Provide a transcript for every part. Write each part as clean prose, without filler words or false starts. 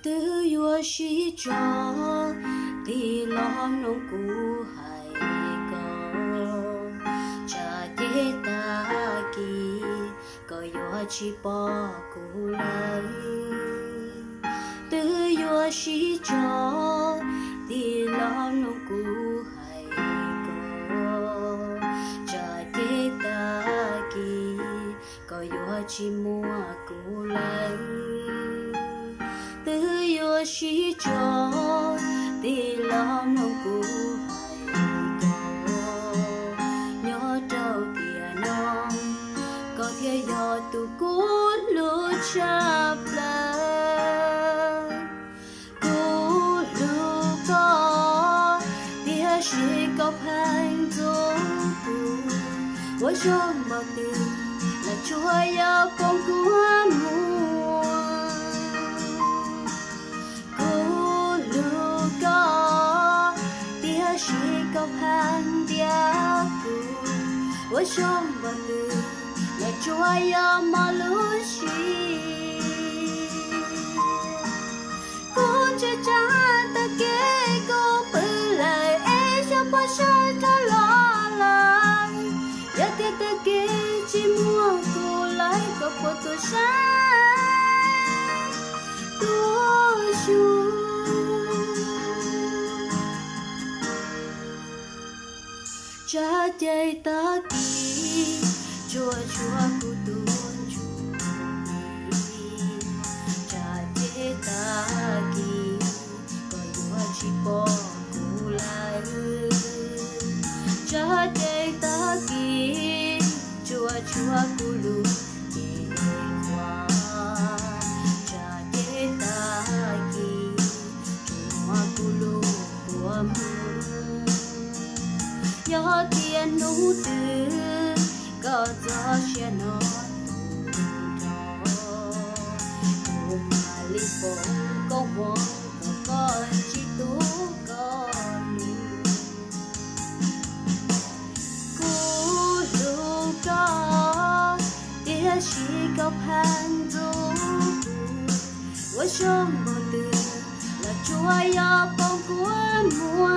tư yo shi cho thì lo nông cũ hay có cha thế ta kỳ có yo chi bỏ cũ lại tư yo shi cho thì lo nông cũ hay có cha thế ta kỳ có yo chi mua cũ lại tư yo shi cho thì lo nông cũ hay có nhớ trâu thìa non có thìa yo tu cũ lu chập la cũ lu có thìa shi có phanh dấu tu tôi trong bao tình là chúa yêu con của mùa câu hàng dia tu, tôi trong bao tư là chúa yêu mà lúa chi, cô chơi cha ta kể cô bự lại ấy cho bao sai ta lo lại, giờ thì ta kể chỉ mua cô lại có cô tôi sai, tôi chú. Cha chạy ta kỳ chua chua cu tuôn chu cha chạy ta kỳ có yêu chỉ bỏ cu lại cha chạy ta kỳ chua chua cu lu qua cha chạy ta kỳ chua cu lu của nhớ tiền nụ tư có gió che nó cùng mà li phố có buồn có con chỉ tú con cú lu có tia chỉ có hàng du tôi trong bao tư là chúa yêu con của mùa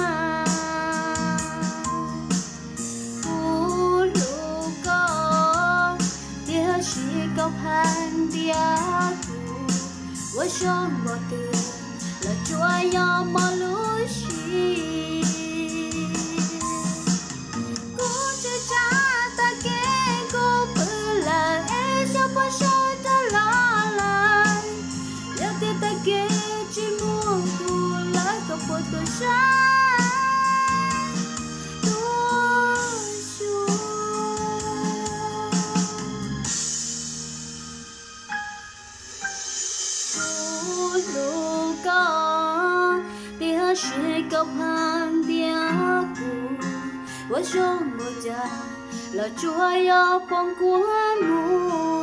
câu hàng dia tu, tôi trong bao tư là chúa yêu mà lúa chi, cô chơi cha ta kể cô bự là ấy cho bao sai ta lo lại, giờ thì ta kể chỉ muốn tu lại có bao tôi sai. Lu có tia chỉ câu hàng dia cu, tôi trong một giờ là chúa yêu con của mùa.